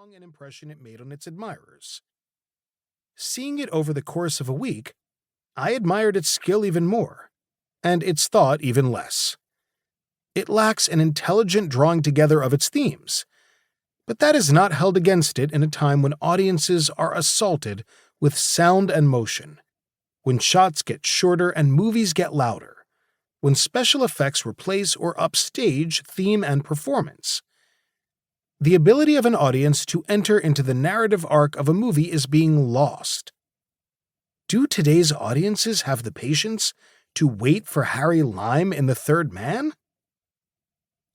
strong an impression it made on its admirers. Seeing it over the course of a week, I admired its skill even more, and its thought even less. It lacks an intelligent drawing together of its themes, but that is not held against it in a time when audiences are assaulted with sound and motion, when shots get shorter and movies get louder, when special effects replace or upstage theme and performance. The ability of an audience to enter into the narrative arc of a movie is being lost. Do today's audiences have the patience to wait for Harry Lime in The Third Man?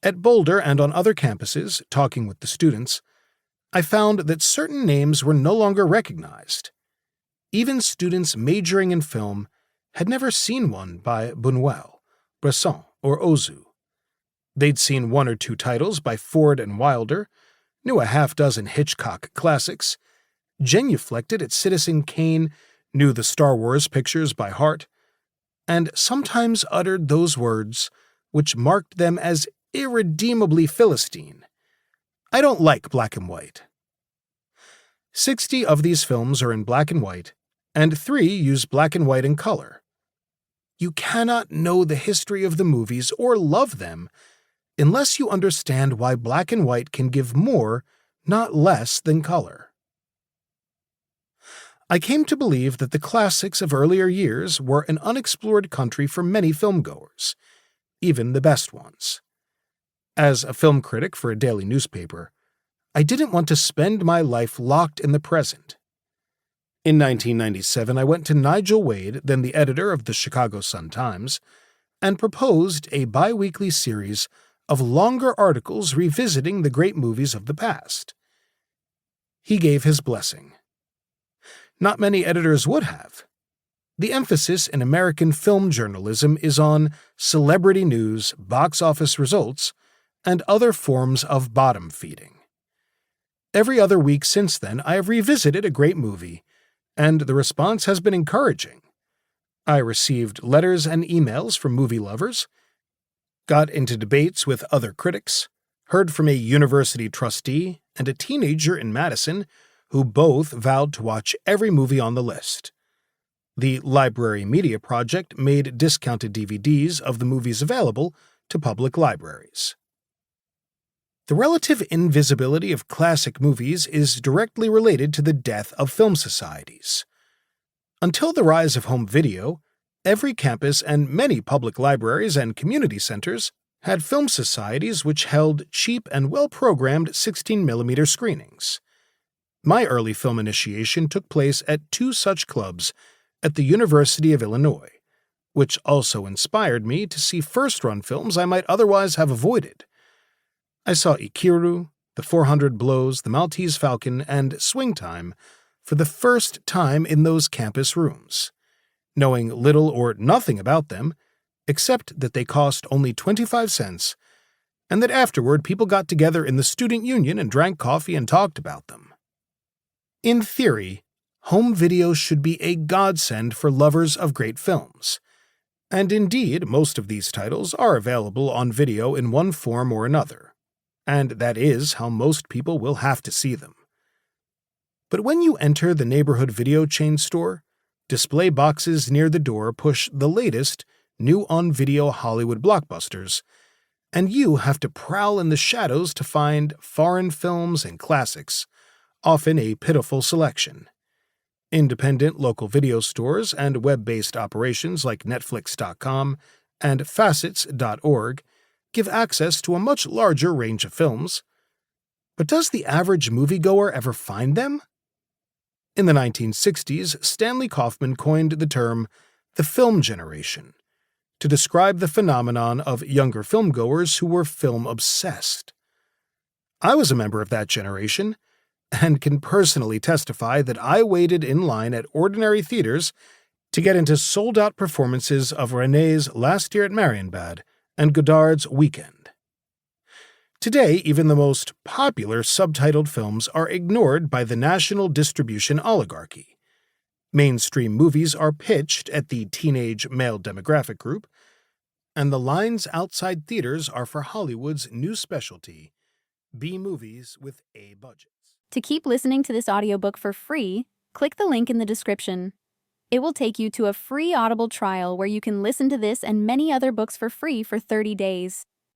At Boulder and on other campuses, talking with the students, I found that certain names were no longer recognized. Even students majoring in film had never seen one by Buñuel, Bresson, or Ozu. They'd seen one or two titles by Ford and Wilder, knew a half-dozen Hitchcock classics, genuflected at Citizen Kane, knew the Star Wars pictures by heart, and sometimes uttered those words which marked them as irredeemably Philistine. I don't like black and white. 60 of these films are in black and white, and 3 use black and white and color. You cannot know the history of the movies or love them unless you understand why black and white can give more, not less, than color. I came to believe that the classics of earlier years were an unexplored country for many filmgoers, even the best ones. As a film critic for a daily newspaper, I didn't want to spend my life locked in the present. In 1997, I went to Nigel Wade, then the editor of the Chicago Sun-Times, and proposed a bi-weekly series of longer articles revisiting the great movies of the past. He gave his blessing. Not many editors would have. The emphasis in American film journalism is on celebrity news, box office results, and other forms of bottom-feeding. Every other week since then, I have revisited a great movie, and the response has been encouraging. I received letters and emails from movie lovers, got into debates with other critics, heard from a university trustee and a teenager in Madison who both vowed to watch every movie on the list. The Library Media Project made discounted DVDs of the movies available to public libraries. The relative invisibility of classic movies is directly related to the death of film societies. Until the rise of home video, every campus and many public libraries and community centers had film societies which held cheap and well-programmed 16mm screenings. My early film initiation took place at 2 such clubs at the University of Illinois, which also inspired me to see first-run films I might otherwise have avoided. I saw Ikiru, The 400 Blows, The Maltese Falcon, and Swing Time for the first time in those campus rooms, knowing little or nothing about them, except that they cost only 25 cents, and that afterward people got together in the student union and drank coffee and talked about them. In theory, home video should be a godsend for lovers of great films, and indeed most of these titles are available on video in one form or another, and that is how most people will have to see them. But when you enter the neighborhood video chain store, display boxes near the door push the latest, new on-video Hollywood blockbusters, and you have to prowl in the shadows to find foreign films and classics, often a pitiful selection. Independent local video stores and web-based operations like Netflix.com and Facets.org give access to a much larger range of films. But does the average moviegoer ever find them? In the 1960s, Stanley Kaufman coined the term the film generation to describe the phenomenon of younger filmgoers who were film-obsessed. I was a member of that generation, and can personally testify that I waited in line at ordinary theaters to get into sold-out performances of René's Last Year at Marienbad and Godard's Weekend. Today, even the most popular subtitled films are ignored by the national distribution oligarchy. Mainstream movies are pitched at the teenage male demographic group, and the lines outside theaters are for Hollywood's new specialty, B movies with A budgets. To keep listening to this audiobook for free, click the link in the description. It will take you to a free Audible trial where you can listen to this and many other books for free for 30 days.